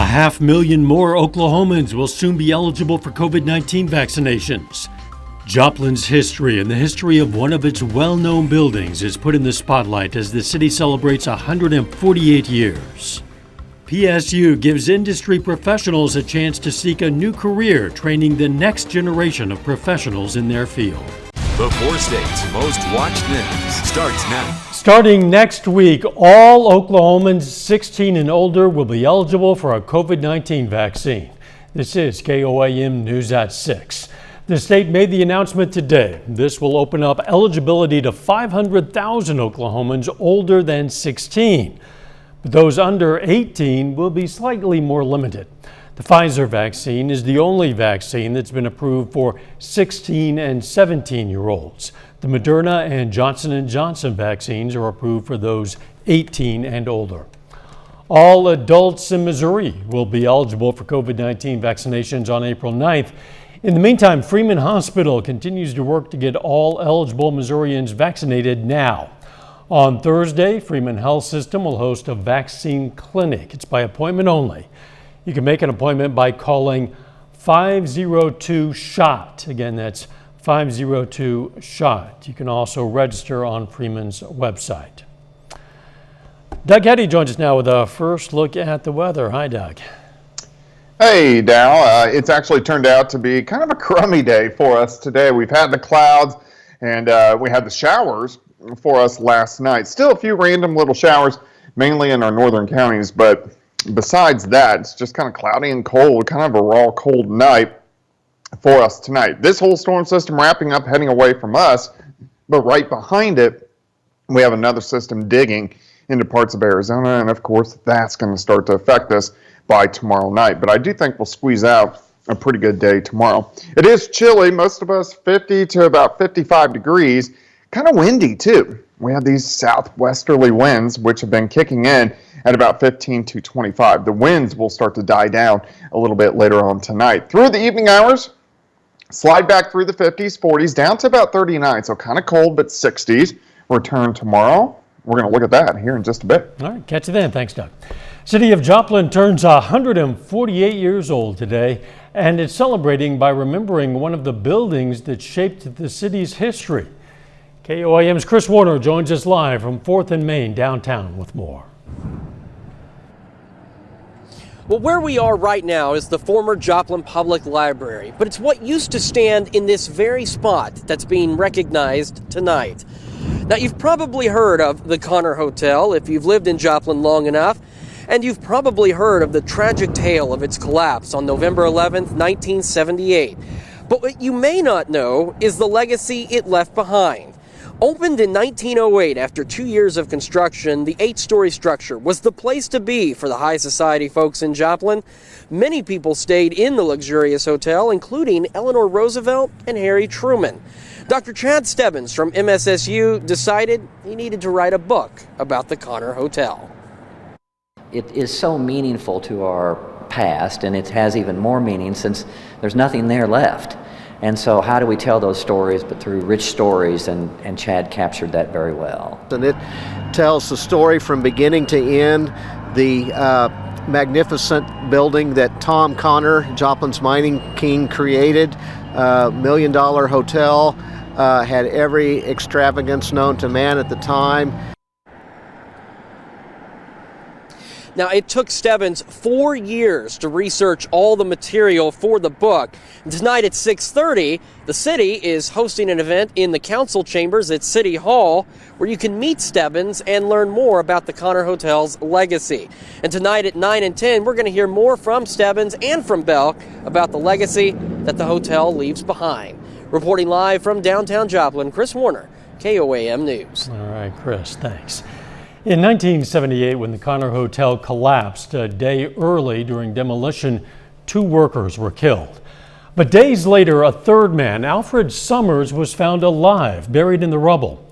500,000 more Oklahomans will soon be eligible for COVID-19 vaccinations. Joplin's history and the history of one of its well-known buildings is put in the spotlight as the city celebrates 148 years. PSU gives industry professionals a chance to seek a new career, training the next generation of professionals in their field. The 4 states' most watched news starts now. Starting next week, all Oklahomans 16 and older will be eligible for a COVID-19 vaccine. This is KOAM News at 6. The state made the announcement today. This will open up eligibility to 500,000 Oklahomans older than 16. But those under 18 will be slightly more limited. The Pfizer vaccine is the only vaccine that's been approved for 16 and 17-year-olds. The Moderna and Johnson & Johnson vaccines are approved for those 18 and older. All adults in Missouri will be eligible for COVID-19 vaccinations on April 9th. In the meantime, Freeman Hospital continues to work to get all eligible Missourians vaccinated now. On Thursday, Freeman Health System will host a vaccine clinic. It's by appointment only. You can make an appointment by calling 502-SHOT. Again, that's 502-SHOT. You can also register on Freeman's website. Doug Heddy joins us now with a first look at the weather. Hi, Doug. Hey, Dal. It's actually turned out to be kind of a crummy day for us today. We've had the clouds and we had the showers for us last night. Still a few random little showers, mainly in our northern counties, but besides that, it's just kind of cloudy and cold, kind of a raw, cold night for us tonight. This whole storm system wrapping up, heading away from us, but right behind it, we have another system digging into parts of Arizona, and of course, that's going to start to affect us by tomorrow night. But I do think we'll squeeze out a pretty good day tomorrow. It is chilly, most of us 50 to about 55 degrees, kind of windy too. We have these southwesterly winds, which have been kicking in at about 15 to 25. The winds will start to die down a little bit later on tonight. Through the evening hours, slide back through the 50s, 40s, down to about 39. So kind of cold, but 60s. Return tomorrow. We're going to look at that here in just a bit. All right, catch you then. Thanks, Doug. City of Joplin turns 148 years old today, and it's celebrating by remembering one of the buildings that shaped the city's history. KOAM's Chris Warner joins us live from 4th and Main downtown with more. Well, where we are right now is the former Joplin Public Library, but it's what used to stand in this very spot that's being recognized tonight. Now, you've probably heard of the Connor Hotel if you've lived in Joplin long enough, and you've probably heard of the tragic tale of its collapse on November 11th, 1978. But what you may not know is the legacy it left behind. Opened in 1908 after 2 years of construction, the 8-story structure was the place to be for the high society folks in Joplin. Many people stayed in the luxurious hotel, including Eleanor Roosevelt and Harry Truman. Dr. Chad Stebbins from MSSU decided he needed to write a book about the Connor Hotel. It is so meaningful to our past, and it has even more meaning since there's nothing there left. And so how do we tell those stories but through rich stories, and Chad captured that very well. And it tells the story from beginning to end, the magnificent building that Tom Connor, Joplin's mining king, created, $1 million hotel, had every extravagance known to man at the time. Now, it took Stebbins 4 years to research all the material for the book. Tonight at 6:30, the city is hosting an event in the council chambers at City Hall where you can meet Stebbins and learn more about the Connor Hotel's legacy. And tonight at 9 and 10, we're going to hear more from Stebbins and from Belk about the legacy that the hotel leaves behind. Reporting live from downtown Joplin, Chris Warner, KOAM News. All right, Chris, thanks. In 1978, when the Connor Hotel collapsed a day early during demolition, 2 workers were killed. But days later, a third man, Alfred Summers, was found alive, buried in the rubble.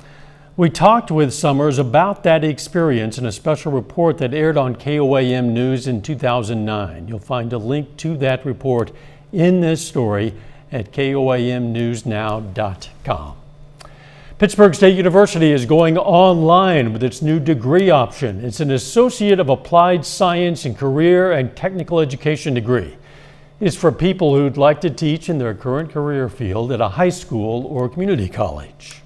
We talked with Summers about that experience in a special report that aired on KOAM News in 2009. You'll find a link to that report in this story at KOAMnewsnow.com. Pittsburgh State University is going online with its new degree option. It's an Associate of Applied Science and Career and Technical Education degree. It's for people who'd like to teach in their current career field at a high school or community college.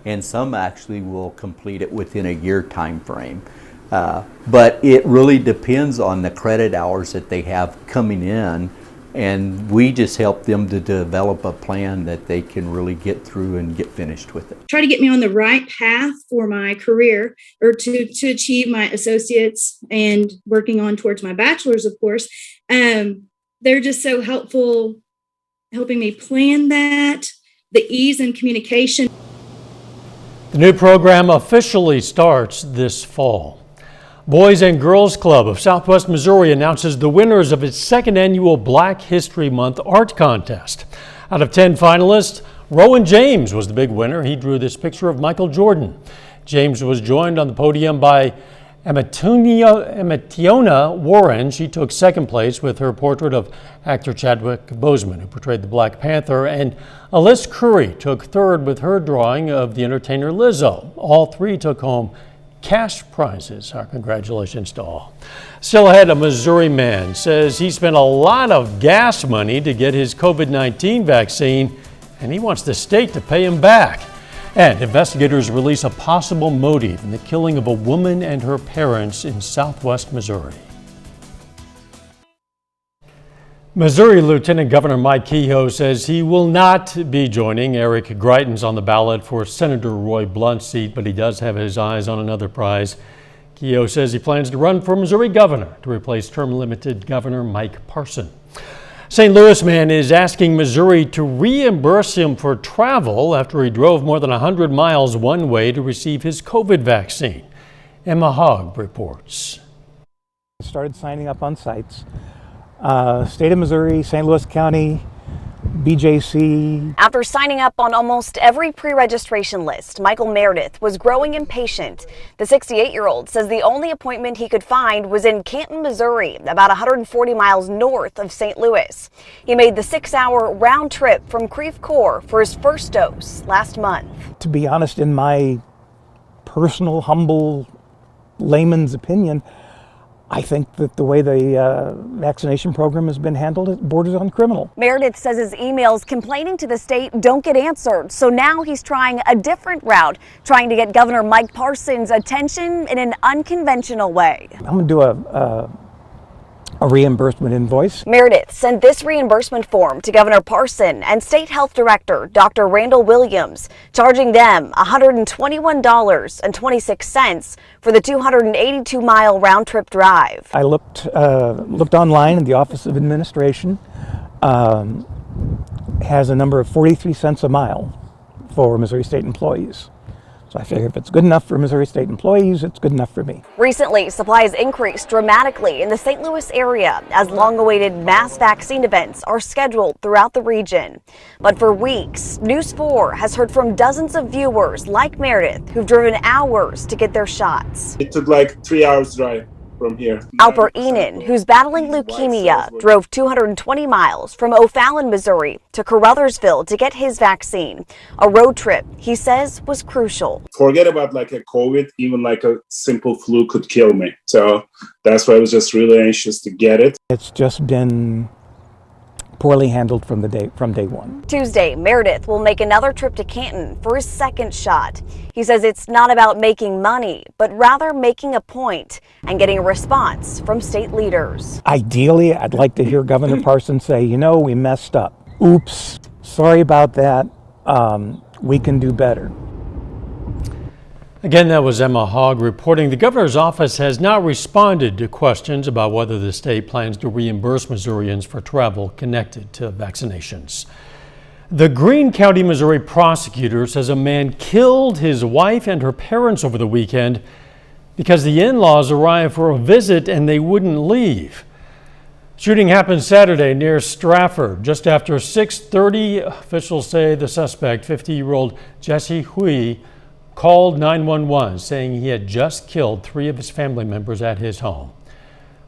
And some actually will complete it within a year time frame. But it really depends on the credit hours that they have coming in, and we just help them to develop a plan that they can really get through and get finished with it. Try to get me on the right path for my career, or to achieve my associates and working on towards my bachelor's, of course. They're just so helpful, helping me plan that, the ease in communication. The new program officially starts this fall. Boys and Girls Club of Southwest Missouri announces the winners of its second annual Black History Month art contest. Out of 10 finalists, Rowan James was the big winner. He drew this picture of Michael Jordan. James was joined on the podium by Emetiona Warren. She took second place with her portrait of actor Chadwick Boseman, who portrayed the Black Panther, and Alyssa Curry took third with her drawing of the entertainer Lizzo. All three took home cash prizes. Our congratulations to all. Still ahead, a Missouri man says he spent a lot of gas money to get his COVID-19 vaccine, and he wants the state to pay him back. And investigators release a possible motive in the killing of a woman and her parents in southwest Missouri. Missouri Lieutenant Governor Mike Kehoe says he will not be joining Eric Greitens on the ballot for Senator Roy Blunt's seat, but he does have his eyes on another prize. Kehoe says he plans to run for Missouri governor to replace term-limited Governor Mike Parson. St. Louis man is asking Missouri to reimburse him for travel after he drove more than 100 miles one way to receive his COVID vaccine. Emma Hogg reports. I started signing up on sites. State of Missouri, St. Louis County, BJC. After signing up on almost every pre-registration list, Michael Meredith was growing impatient. The 68-year-old says the only appointment he could find was in Canton, Missouri, about 140 miles north of St. Louis. He made the 6-hour round trip from Creve Coeur for his first dose last month. To be honest, in my personal, humble, layman's opinion, I think that the way the vaccination program has been handled, it borders on criminal. Meredith says his emails complaining to the state don't get answered, so now he's trying a different route, trying to get Governor Mike Parson's attention in an unconventional way. I'm going to do a reimbursement invoice. Meredith sent this reimbursement form to Governor Parson and State Health Director Dr. Randall Williams, charging them $121.26 for the 282-mile round-trip drive. I looked online, and the Office of Administration has a number of 43 cents a mile for Missouri State employees. So I figure if it's good enough for Missouri State employees, it's good enough for me. Recently, supplies increased dramatically in the St. Louis area as long-awaited mass vaccine events are scheduled throughout the region. But for weeks, News 4 has heard from dozens of viewers like Meredith who've driven hours to get their shots. It took like 3 hours drive from here. Albert Enan, who's battling leukemia, drove 220 miles from O'Fallon, Missouri to Caruthersville to get his vaccine. A road trip, he says, was crucial. Forget about like a COVID, even like a simple flu could kill me. So that's why I was just really anxious to get it. It's just been poorly handled from day one. Tuesday, Meredith will make another trip to Canton for his second shot. He says it's not about making money, but rather making a point and getting a response from state leaders. Ideally, I'd like to hear Governor Parson say, you know, we messed up. Oops, sorry about that. We can do better. Again, that was Emma Hogg reporting. The governor's office has not responded to questions about whether the state plans to reimburse Missourians for travel connected to vaccinations. The Greene County, Missouri prosecutor says a man killed his wife and her parents over the weekend because the in-laws arrived for a visit and they wouldn't leave. Shooting happened Saturday near Stratford. Just after 6:30, officials say the suspect, 50-year-old Jesse Hui, called 911 saying he had just killed 3 of his family members at his home.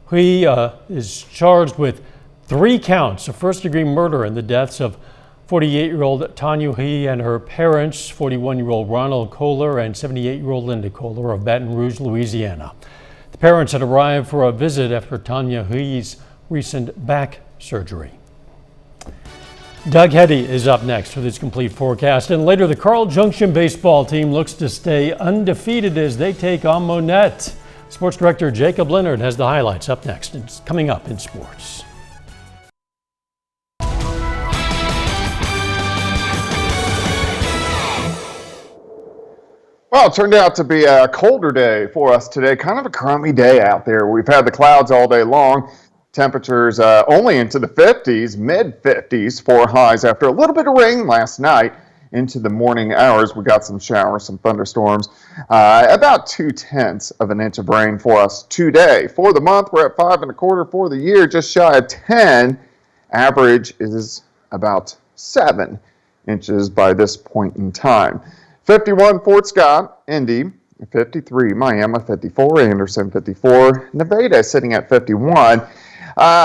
Hui is charged with 3 counts of first-degree murder in the deaths of 48-year-old Tanya He and her parents, 41-year-old Ronald Kohler and 78-year-old Linda Kohler of Baton Rouge, Louisiana. The parents had arrived for a visit after Tanya He's recent back surgery. Doug Heddy is up next with his complete forecast. And later, the Carl Junction baseball team looks to stay undefeated as they take on Monette. Sports director Jacob Leonard has the highlights up next. It's coming up in sports. Well, it turned out to be a colder day for us today. Kind of a crummy day out there. We've had the clouds all day long. Temperatures only into the 50s, mid-50s for highs after a little bit of rain last night into the morning hours. We got some showers, some thunderstorms, about 0.2 of an inch of rain for us today. For the month, we're at 5 1/4. For the year, just shy of 10. Average is about 7 inches by this point in time. 51 Fort Scott, Indy, 53 Miami, 54 Anderson, 54 Nevada sitting at 51.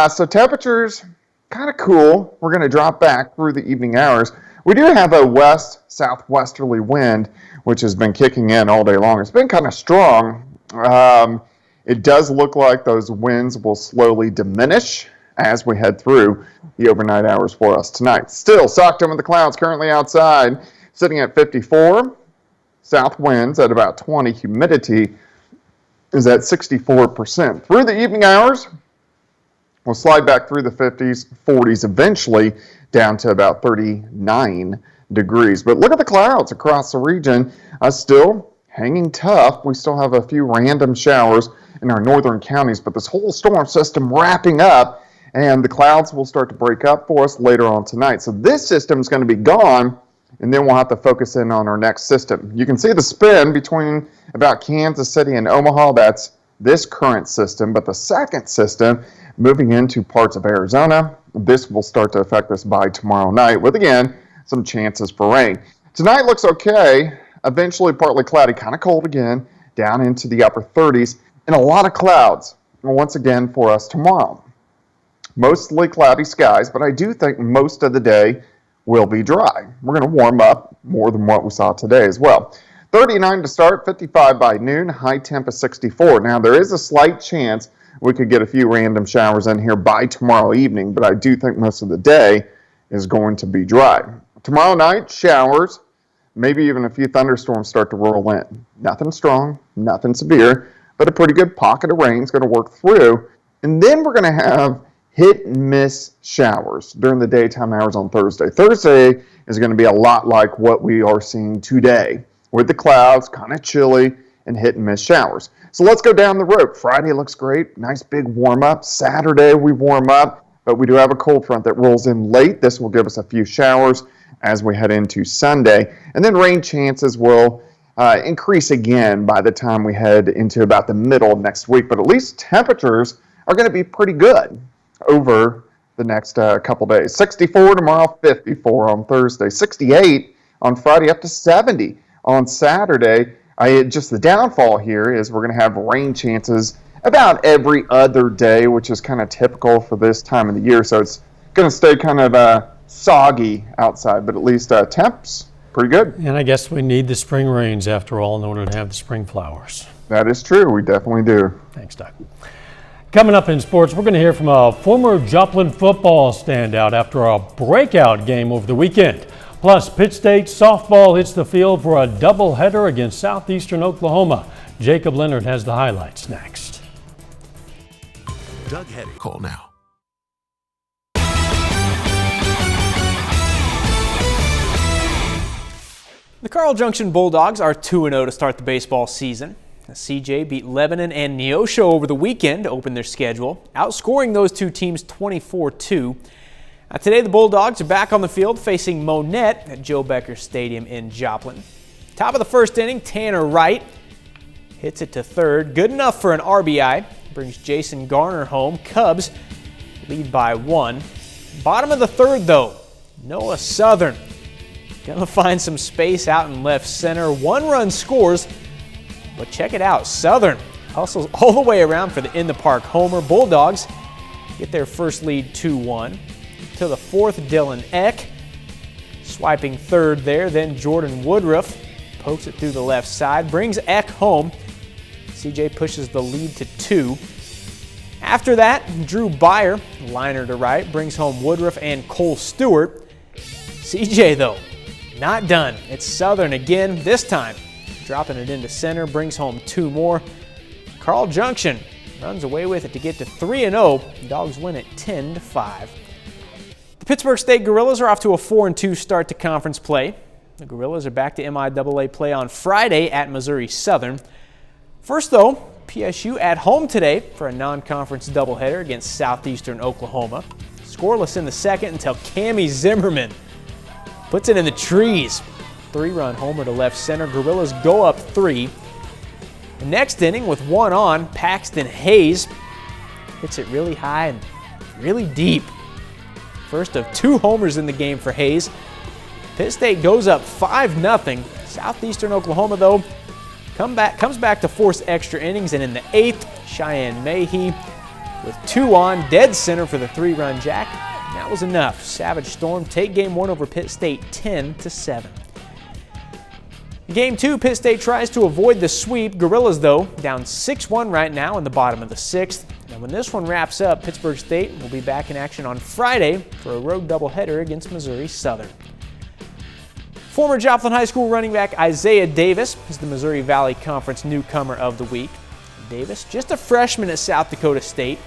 So temperatures kind of cool. We're going to drop back through the evening hours. We do have a west-southwesterly wind, which has been kicking in all day long. It's been kind of strong. It does look like those winds will slowly diminish as we head through the overnight hours for us tonight. Still socked in with the clouds currently outside, sitting at 54. South winds at about 20. Humidity is at 64%. Through the evening hours, we'll slide back through the 50s, 40s, eventually down to about 39 degrees. But look at the clouds across the region. Still hanging tough. We still have a few random showers in our northern counties, but this whole storm system wrapping up, and the clouds will start to break up for us later on tonight. So this system is going to be gone, and then we'll have to focus in on our next system. You can see the spin between about Kansas City and Omaha. That's this current system, but the second system moving into parts of Arizona, this will start to affect us by tomorrow night with, again, some chances for rain. Tonight looks okay. Eventually partly cloudy, kind of cold again, down into the upper 30s, and a lot of clouds once again for us tomorrow. Mostly cloudy skies, but I do think most of the day will be dry. We're going to warm up more than what we saw today as well. 39 to start, 55 by noon, high temp is 64. Now, there is a slight chance we could get a few random showers in here by tomorrow evening, but I do think most of the day is going to be dry. Tomorrow night, showers, maybe even a few thunderstorms start to roll in. Nothing strong, nothing severe, but a pretty good pocket of rain is going to work through. And then we're going to have hit and miss showers during the daytime hours on Thursday. Thursday is going to be a lot like what we are seeing today, with the clouds, kind of chilly, and hit and miss showers. So let's go down the road. Friday looks great. Nice big warm up. Saturday we warm up, but we do have a cold front that rolls in late. This will give us a few showers as we head into Sunday. And then rain chances will increase again by the time we head into about the middle of next week. But at least temperatures are going to be pretty good over the next couple days. 64 tomorrow, 54 on Thursday, 68 on Friday, up to 70 on Saturday. Just the downfall here is we're going to have rain chances about every other day, which is kind of typical for this time of the year. So it's going to stay kind of soggy outside, but at least temps pretty good. And I guess we need the spring rains after all in order to have the spring flowers. That is true. We definitely do. Thanks, Doug. Coming up in sports, we're going to hear from a former Joplin football standout after a breakout game over the weekend. Plus, Pitt State softball hits the field for a doubleheader against Southeastern Oklahoma. Jacob Leonard has the highlights next. Doug Heddy. Call now. The Carl Junction Bulldogs are 2-0 to start the baseball season. The CJ beat Lebanon and Neosho over the weekend to open their schedule, outscoring those two teams 24-2. Today, the Bulldogs are back on the field facing Monette at Joe Becker Stadium in Joplin. Top of the first inning, Tanner Wright hits it to third. Good enough for an RBI. Brings Jason Garner home. Cubs lead by 1. Bottom of the third, though, Noah Southern gonna find some space out in left center. 1-run scores, but check it out. Southern hustles all the way around for the in-the-park homer. Bulldogs get their first lead 2-1. To the fourth, Dylan Eck Swiping third there, then Jordan Woodruff pokes it through the left side, brings Eck home. CJ pushes the lead to 2. After that, Drew Byer, liner to right, brings home Woodruff and Cole Stewart. CJ, though, not done. It's Southern again, this time dropping it into center, brings home 2 more. Carl Junction runs away with it to get to 3-0. Dogs win it 10-5. The Pittsburgh State Gorillas are off to a 4-2 start to conference play. The Gorillas are back to MIAA play on Friday at Missouri Southern. First, though, PSU at home today for a non-conference doubleheader against Southeastern Oklahoma. Scoreless in the second until Cammie Zimmerman puts it in the trees. 3-run homer to left center. Gorillas go up 3. The next inning with 1 on, Paxton Hayes hits it really high and really deep. First of 2 homers in the game for Hayes. Pitt State goes up 5-0. Southeastern Oklahoma, though, comes back to force extra innings, and in the 8th, Cheyenne Mayhe with 2 on, dead center for the 3-run jack. And that was enough. Savage Storm take game 1 over Pitt State 10-7. Game 2, Pitt State tries to avoid the sweep. Gorillas, though, down 6-1 right now in the bottom of the 6th. And when this one wraps up, Pittsburgh State will be back in action on Friday for a road doubleheader against Missouri Southern. Former Joplin High School running back Isaiah Davis is the Missouri Valley Conference Newcomer of the Week. Davis, just a freshman at South Dakota State.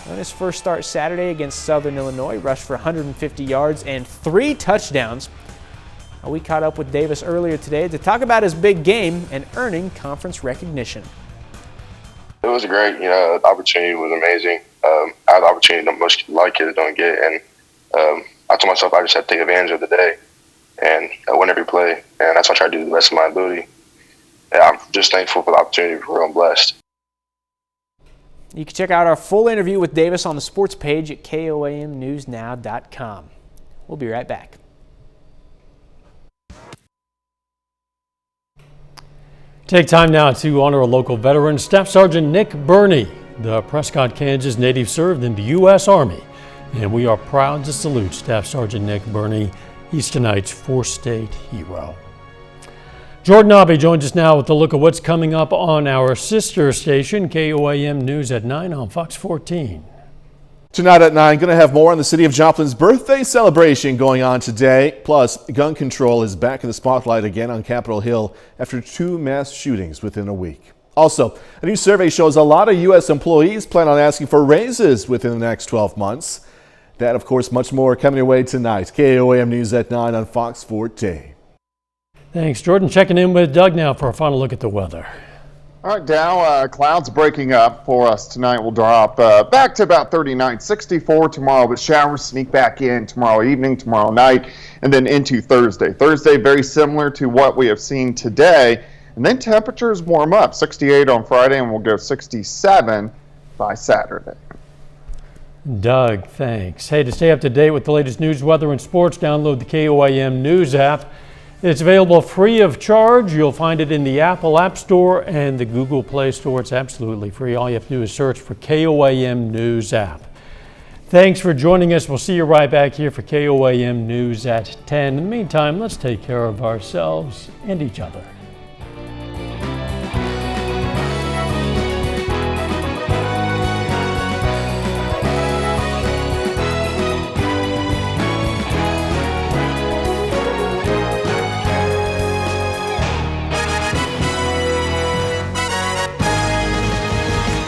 On his first start Saturday against Southern Illinois, rushed for 150 yards and 3 touchdowns. We caught up with Davis earlier today to talk about his big game and earning conference recognition. It was great. The opportunity was amazing. I had the opportunity that most like kids don't get, and I told myself I just had to take advantage of the day. And I win every play, and that's what I try to do the best of my ability. And I'm just thankful for the opportunity. I'm blessed. You can check out our full interview with Davis on the sports page at KOAMNewsNow.com. We'll be right back. Take time now to honor a local veteran, Staff Sergeant Nick Burney. The Prescott, Kansas native served in the U.S. Army, and we are proud to salute Staff Sergeant Nick Burney. He's tonight's 4th state hero. Jordan Abbey joins us now with a look at what's coming up on our sister station, KOAM News at 9 on Fox 14. Tonight at 9, going to have more on the city of Joplin's birthday celebration going on today. Plus, gun control is back in the spotlight again on Capitol Hill after 2 mass shootings within a week. Also, a new survey shows a lot of U.S. employees plan on asking for raises within the next 12 months. That, of course, much more coming your way tonight. KOAM News at 9 on Fox 14. Thanks, Jordan. Checking in with Doug now for a final look at the weather. All right, Dow, clouds breaking up for us tonight. Will drop back to about 39, 64 tomorrow, but showers sneak back in tomorrow evening, tomorrow night, and then into Thursday. Thursday, very similar to what we have seen today, and then temperatures warm up, 68 on Friday, and we'll go 67 by Saturday. Doug, thanks. Hey, to stay up to date with the latest news, weather, and sports, download the KOAM News app. It's available free of charge. You'll find it in the Apple App Store and the Google Play Store. It's absolutely free. All you have to do is search for KOAM News app. Thanks for joining us. We'll see you right back here for KOAM News at 10. In the meantime, let's take care of ourselves and each other.